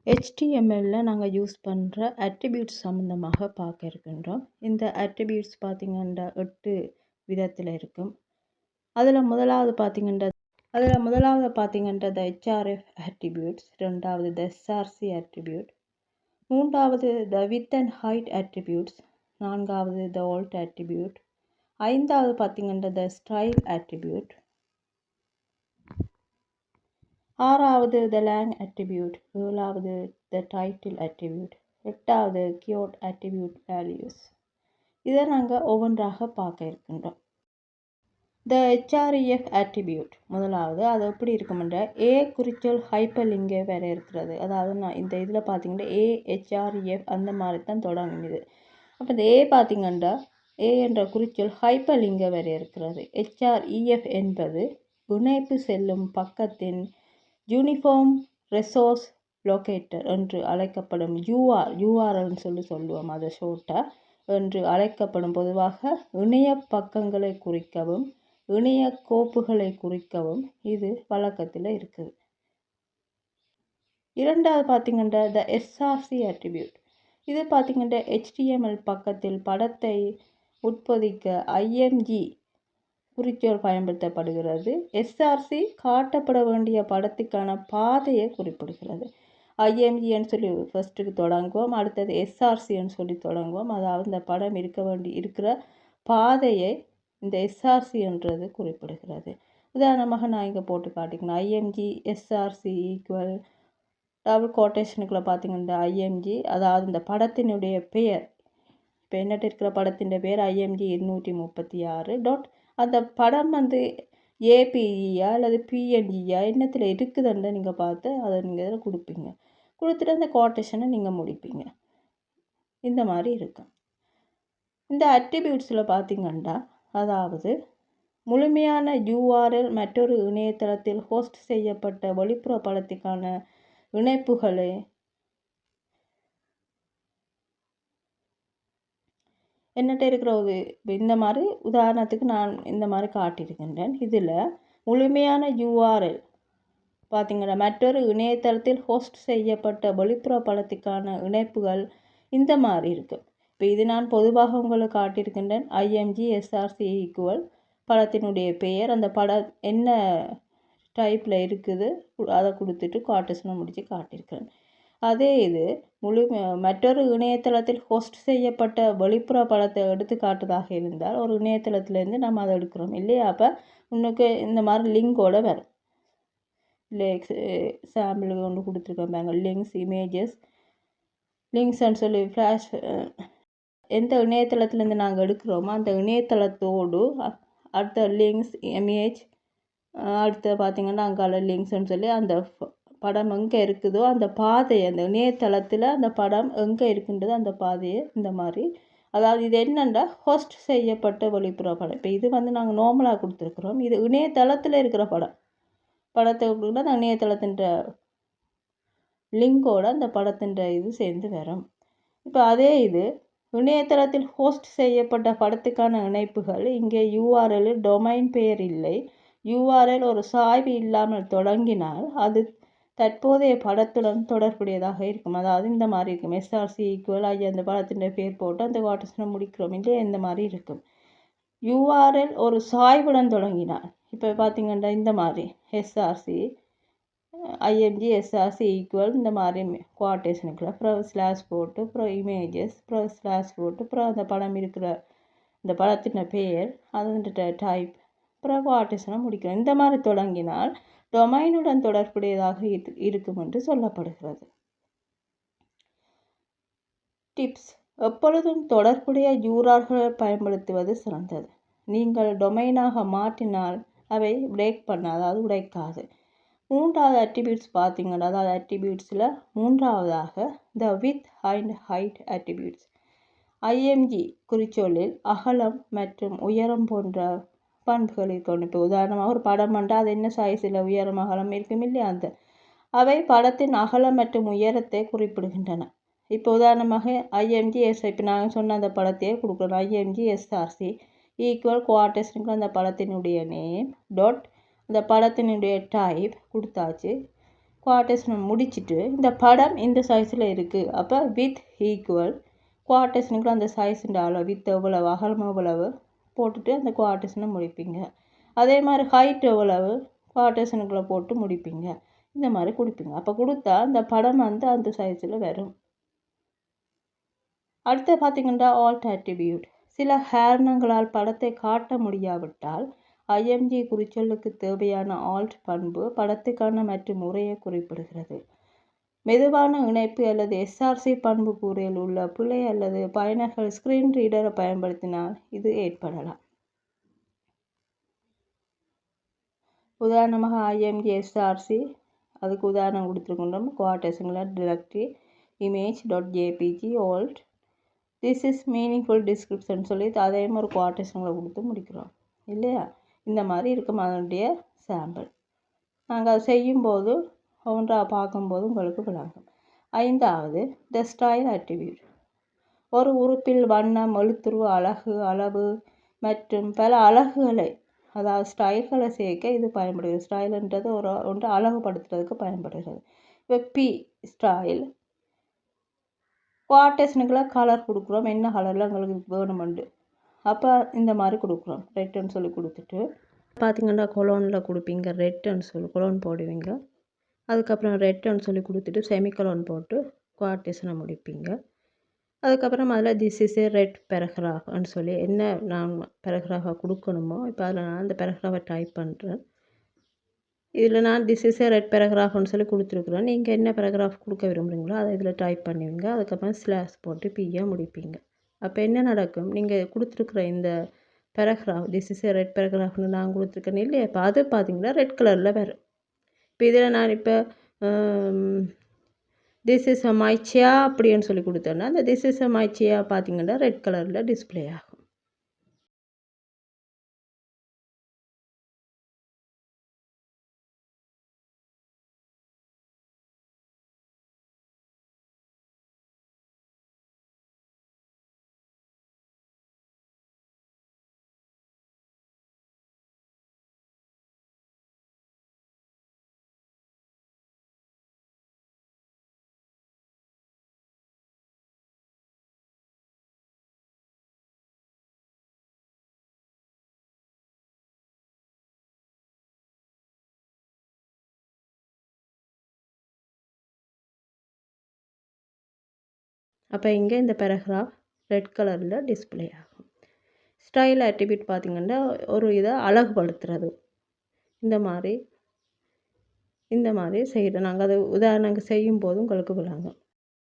HTML நாங்கள் use பண்ணுற attributes சம்மந்தமாக பார்க்க இருக்கின்றோம். இந்த அட்ரிபியூட்ஸ் பார்த்திங்கன்னா 8 விதத்தில் இருக்கும். அதில் முதலாவது பார்த்திங்கன்னா த HRF அட்ரிபியூட்ஸ், ரெண்டாவது த SRC அட்ரிபியூட், மூன்றாவது த வித் அண்ட் ஹைட் அட்ரிபியூட்ஸ், நான்காவது த ஆல்ட் அட்ரிபியூட், ஐந்தாவது பார்த்திங்கன்னா த ஸ்டைல் அட்ரிபியூட், ஆறாவது த லேங் அட்ரிபியூட், ஏழாவது த டைட்டில் அட்ரிபியூட், எட்டாவது கியோட் அட்ரிபியூட் வேல்யூஸ். இதை நாங்கள் ஒவ்வொன்றாக பார்க்க இருக்கின்றோம். த HREF அட்ரிபியூட் முதலாவது, அது எப்படி இருக்குமென்ற ஏ குறிச்சொல் ஹைப்பர் லிங்கே வேற இருக்கிறது. அதாவது நான் இந்த இதில் பார்த்தீங்கன்னா HREF அந்த மாதிரி தான் தொடங்குது. அப்போ இந்த பார்த்தீங்கன்னா ஏ என்ற குறிச்சொல் ஹைப்பர் லிங்கே வேற இருக்கிறது. HREF என்பது இணைப்பு செல்லும் பக்கத்தின் யூனிஃபார்ம் ரிசோர்ஸ் லொக்கேட்டர் என்று அழைக்கப்படும் URL சொல்லுவோம். அதை ஷோர்ட்டாக என்று அழைக்கப்படும். பொதுவாக இணைய பக்கங்களை குறிக்கவும் இணைய கோப்புகளை குறிக்கவும் இது வழக்கத்தில் இருக்குது. இரண்டாவது பார்த்திங்கன்னா த SRC அட்ரிபியூட். இது பார்த்திங்கன்னா HTML பக்கத்தில் படத்தை உட்பொதிக்க IMG குறிச்சொல் பயன்படுத்தப்படுகிறது. SRC காட்டப்பட வேண்டிய படத்துக்கான பாதையை குறிப்பிடுகிறது. IMGன்னு சொல்லி ஃபர்ஸ்ட்டுக்கு தொடங்குவோம், அடுத்தது SRCன்னு சொல்லி தொடங்குவோம். அதாவது இந்த படம் இருக்கிற பாதையை இந்த SRCன்றது குறிப்பிடுகிறது. உதாரணமாக நான் இங்கே போட்டு காட்டிக்கணும். IMG SRC ஈக்குவல் டபுள் கோட்டேஷனுக்குள்ளே பார்த்திங்கன்னா IMG, அதாவது இந்த படத்தினுடைய பெயர், இப்போ என்னட்டு இருக்கிற படத்தின் பெயர் IMG 236. அந்த படம் APEயா அல்லது PNGயா என்னத்தில் இருக்குதுன்னு நீங்கள் பார்த்து அதை நீங்கள் இதில் கொடுப்பீங்க. கொடுத்துட்டு அந்த கோட்டேஷனை நீங்கள் முடிப்பீங்க. இந்த மாதிரி இருக்கும். இந்த அட்ரிபியூட்ஸில் பார்த்திங்கன்னா, அதாவது முழுமையான URL மற்றொரு இணையதளத்தில் ஹோஸ்ட் செய்யப்பட்ட வெளிப்புற படத்துக்கான இணைப்புகளை என்னட்ட இருக்கிற இந்த மாதிரி உதாரணத்துக்கு நான் இந்த மாதிரி காட்டியிருக்கின்றேன். இதில் முழுமையான URL பார்த்திங்கன்னா மற்றொரு இணையதளத்தில் ஹோஸ்ட் செய்யப்பட்ட வெளிப்புற படத்துக்கான இணைப்புகள் இந்த மாதிரி இருக்குது. இப்போ இது நான் பொதுவாக உங்களுக்கு காட்டியிருக்கின்றேன். IMG SRC ஈக்குவல் படத்தினுடைய பெயர், அந்த படம் என்ன டைப்பில் இருக்குது அதை கொடுத்துட்டு காட்டேஷனை முடித்து காட்டியிருக்கிறேன். அதே இது மற்றொரு இணையதளத்தில் ஹோஸ்ட் செய்யப்பட்ட வெளிப்புற படத்தை எடுத்து காட்டுதாக இருந்தால் ஒரு இணையதளத்திலேருந்து நம்ம அதை எடுக்கிறோம் இல்லையா. அப்போ உனக்கு இந்த மாதிரி லிங்கோட வரும். இல்லை சாம்பிளுக்கு ஒன்று கொடுத்துருக்கோம் லிங்க்ஸ், இமேஜஸ், லிங்க்ஸ்ன்னு சொல்லி ஃப்ளாஷ், எந்த இணையதளத்துலேருந்து நாங்கள் எடுக்கிறோமோ அந்த இணையதளத்தோடு அடுத்த லிங்க்ஸ், இமேஜ், அடுத்த பார்த்திங்கன்னா அங்கே லிங்க்ஸ்ன்னு சொல்லி அந்த படம் எங்கே இருக்குதோ அந்த பாதையை, அந்த இணையதளத்தில் அந்த படம் எங்கே இருக்குன்றது அந்த பாதையை இந்த மாதிரி, அதாவது இது என்னென்னா ஹோஸ்ட் செய்யப்பட்ட வெளிப்புற படம். இப்போ இது நாங்கள் நார்மலாக கொடுத்துருக்குறோம். இது இணையதளத்தில் இருக்கிற படத்தை கொடுக்குன்னா அந்த இணையதளத்தின் லிங்கோட அந்த படத்தின் இது சேர்ந்து வரும். இப்போ அதே இது இணையதளத்தில் ஹோஸ்ட் செய்யப்பட்ட படத்துக்கான இணைப்புகள், இங்கே URL டொமைன் பெயர் இல்லை, URL ஒரு சாய்வு இல்லாமல் தொடங்கினால் அது தற்போதைய படத்துடன் தொடர்புடையதாக இருக்கும். அதாவது இந்த மாதிரி இருக்கும். SRC ஈக்குவல் அந்த படத்தின் பேர் போட்டு அந்த வாட்டர்ஸ்னை முடிக்கிறோம் இல்லையா, இந்த மாதிரி இருக்கும். URL ஒரு சாய்வுடன் தொடங்கினார். இப்போ பார்த்திங்கன்னா இந்த மாதிரி SRC IMG SRC ஈக்குவல் இந்த மாதிரி குவாட்டேஷனுக்குள்ள அப்புறம் ஸ்லாஷ் போட்டு அப்புறம் இமேஜஸ் அப்புறம் ஸ்லாஷ் போட்டு அப்புறம் அந்த படம் இருக்கிற இந்த படத்தின் பெயர் அதோட டைப் அப்புறம் குவாட்டேஷனை முடிக்கிறோம். இந்த மாதிரி தொடங்கினால் டொமைனுடன் தொடர்புடையதாக இருக்கும் என்று சொல்லப்படுகிறது. டிப்ஸ்: எப்பொழுதும் தொடர்புடைய URLகளை பயன்படுத்துவது சிறந்தது. நீங்கள் டொமைனாக மாற்றினால் அவை அதாவது உடைக்காது. மூன்றாவது அட்ரிபியூட்ஸ் பார்த்திங்கன்னா, அதாவது அட்ரிபியூட்ஸில் மூன்றாவதாக the width and height attributes. IMG குறிச்சொல்லில் அகலம் மற்றும் உயரம் போன்ற பண்புகள் இருக்கணும். இப்போ உதாரணமாக ஒரு படம் பண்ணால் அது என்ன சைஸில் உயரம் அகலம் இருக்கும் இல்லையா, அவை படத்தின் அகலம் மற்றும் உயரத்தை குறிப்பிடுகின்றன. இப்போ உதாரணமாக IMG இப்போ நாங்கள் சொன்ன அந்த படத்தையே கொடுக்குறோம். IMG SRC ஈக்குவல் குவாட்டேஷனுக்கு அந்த படத்தினுடைய நேம் டாட் அந்த படத்தினுடைய டைப் கொடுத்தாச்சு. குவாட்டேஷனை முடிச்சுட்டு இந்த படம் இந்த சைஸில் இருக்குது, அப்போ வித் ஈக்குவல் குவாட்டேஷனுக்குள்ள அந்த சைஸுன்ற அளவு வித் எவ்வளவு அகலம் எவ்வளவு போட்டுட்டு அந்த குவாட்டேஷனை முடிப்பீங்க. அதே மாதிரி ஹைட் எவ்வளவு குவாட்டேஷனுக்குள்ளே போட்டு முடிப்பீங்க. இந்த மாதிரி கொடுப்பீங்க. அப்போ கொடுத்தா இந்த படம் அந்த சைஸில் வரும். அடுத்து பார்த்தீங்கன்னா ஆல்ட் அட்ரிபியூட். சில காரணங்களால் படத்தை காட்ட முடியாவிட்டால் ஐஎம்ஜி குறிச்சொல்லுக்கு தேவையான ஆல்ட் பண்பு படத்துக்கான மற்ற முறையை குறிப்பிடுகிறது. மெதுவான இணைப்பு அல்லது எஸ்ஆர்சி பண்பு கூறியல் உள்ள பிழை அல்லது பயனர்கள் ஸ்கிரீன் ரீடரை பயன்படுத்தினால் இது ஏற்படலாம். உதாரணமாக ஐஎம்ஜி எஸ்ஆர்சி, அதுக்கு உதாரணம் கொடுத்துருக்கோம். குவாட்டேஷனில் directory image.jpg alt this is meaningful description சொல்லி அதே மாதிரி குவாட்டேஷனில் கொடுத்து முடிக்கிறோம் இல்லையா. இந்த மாதிரி இருக்கும் அதனுடைய சாம்பிள். நாங்கள் அதை செய்யும்போது ஒன்றாக பார்க்கும்போது உங்களுக்கு விளங்கும். 5வது த ஸ்டைல் அட்ரிபியூட். ஒரு உறுப்பில் வண்ணம், எழுத்துரு, அழகு, அளவு மற்றும் பல அழகுகளை, அதாவது ஸ்டைல்களை சேர்க்க இது பயன்படுகிறது. ஸ்டைல்ன்றது ஒன்று அழகுபடுத்துறதுக்கு பயன்படுகிறது. இப்போ பி ஸ்டைல் குவாட்டேஷனுக்குள்ள கலர் கொடுக்குறோம், என்ன கலரில் எங்களுக்கு வேணுமெண்டு. அப்போ இந்த மாதிரி கொடுக்குறோம். ரெட்டுன்னு சொல்லி கொடுத்துட்டு பார்த்திங்கன்னா கொலோனில் கொடுப்பீங்க, ரெட்டுன்னு சொல்லி கொலோன் போடுவீங்க. அதுக்கப்புறம் ரெட்டுன்னு சொல்லி கொடுத்துட்டு செமிக்கலோன் போட்டு குவாட்டேஷனை முடிப்பீங்க. அதுக்கப்புறம் அதில் திஸ் இஸ் ஏ ரெட் பேராகிராஃப்னு சொல்லி என்ன நான் பேராகிராஃபாக கொடுக்கணுமோ இப்போ அதில் நான் அந்த பேராகிராஃபை டைப் பண்ணுறேன். இதில் நான் திஸ் இஸ் ஏ ரெட் பேராகிராஃப்னு சொல்லி கொடுத்துருக்குறேன். நீங்கள் என்ன பேராகிராஃப் கொடுக்க விரும்புகிறீங்களோ அதை இதில் டைப் பண்ணுவீங்க. அதுக்கப்புறம் ஸ்லாஷ் போட்டு பிஏ முடிப்பீங்க. அப்போ என்ன நடக்கும், நீங்கள் கொடுத்துருக்குற இந்த paragraph this is a red பேராகிராஃப்னு நான் கொடுத்துருக்கேன் இல்லையா, இப்போ அது பார்த்தீங்கன்னா ரெட் கலரில் வரும். இப்போ இதில் நான் இப்போ திஸ் இஸ் அ மை சியா அப்படின்னு சொல்லி கொடுத்தேன்னா அந்த திஸ் இஸ் அ மை சியா பார்த்தீங்கன்னா ரெட் கலரில் டிஸ்பிளே ஆகும். அப்போ இங்கே இந்த பேராகிராஃப் ரெட் கலரில் டிஸ்பிளே ஆகும். ஸ்டைல் அட்ரிபியூட் பார்த்திங்கன்னா ஒரு இதை அழகுபடுத்துறது. இந்த மாதிரி செய்கிறோம். நாங்கள் அதை உதாரணம் செய்யும் போது உங்களுக்கு விளங்கும்.